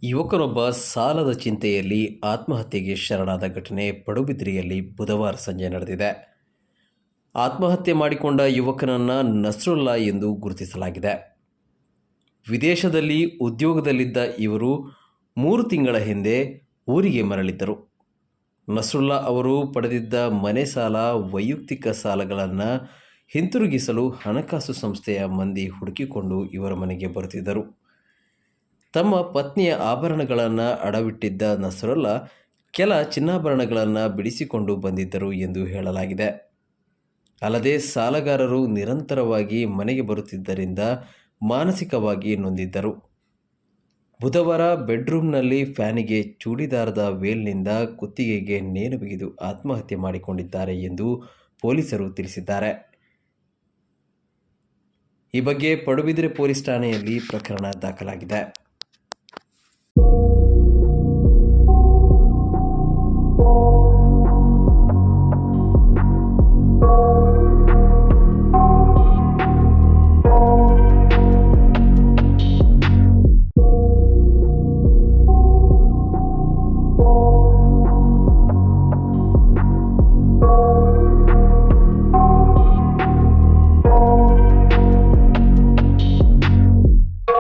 ಯುವಕನೊಬ್ಬ ಸಾಲದ ಚಿಂತೆಯಲ್ಲಿ ಆತ್ಮಹತ್ಯೆಗೆ ಶರಣಾದ ಘಟನೆ ಪಡುಬಿದ್ರಿಯಲ್ಲಿ ಬುಧವಾರ ಸಂಜೆ ನಡೆದಿದೆ. ಆತ್ಮಹತ್ಯೆ ಮಾಡಿಕೊಂಡ ಯುವಕನನ್ನು ನಸ್ರುಲ್ಲಾ ಎಂದು ಗುರುತಿಸಲಾಗಿದೆ. ವಿದೇಶದಲ್ಲಿ ಉದ್ಯೋಗದಲ್ಲಿದ್ದ ಇವರು 3 ತಿಂಗಳ ಹಿಂದೆ ಊರಿಗೆ ಮರಳಿದ್ದರು. ನಸ್ರುಲ್ಲಾ ಅವರು ಪಡೆದಿದ್ದ ಮನೆ ಸಾಲ, ವೈಯಕ್ತಿಕ ಸಾಲಗಳನ್ನು ಹಿಂತಿರುಗಿಸಲು ಹಣಕಾಸು ಸಂಸ್ಥೆಯ ಮಂದಿ ಹುಡುಕಿಕೊಂಡು ಇವರ ಮನೆಗೆ ಬರುತ್ತಿದ್ದರು. ತಮ್ಮ ಪತ್ನಿಯ ಆಭರಣಗಳನ್ನು ಅಡವಿಟ್ಟಿದ್ದ ನಸ್ರುಲ್ಲಾ ಕೆಲ ಚಿನ್ನಾಭರಣಗಳನ್ನು ಬಿಡಿಸಿಕೊಂಡು ಬಂದಿದ್ದರು ಎಂದು ಹೇಳಲಾಗಿದೆ. ಅಲ್ಲದೆ ಸಾಲಗಾರರು ನಿರಂತರವಾಗಿ ಮನೆಗೆ ಬರುತ್ತಿದ್ದರಿಂದ ಮಾನಸಿಕವಾಗಿ ನೊಂದಿದ್ದರು. ಬುಧವಾರ ಬೆಡ್ರೂಮ್ನಲ್ಲಿ ಫ್ಯಾನಿಗೆ ಚೂಡಿದಾರದ ವೇಲ್ನಿಂದ ಕುತ್ತಿಗೆಗೆ ನೇಣು ಬಿಗಿದು ಆತ್ಮಹತ್ಯೆ ಮಾಡಿಕೊಂಡಿದ್ದಾರೆ ಎಂದು ಪೊಲೀಸರು ತಿಳಿಸಿದ್ದಾರೆ. ಈ ಬಗ್ಗೆ ಪಡುಬಿದ್ರೆ ಪೊಲೀಸ್ ಠಾಣೆಯಲ್ಲಿ ಪ್ರಕರಣ ದಾಖಲಾಗಿದೆ.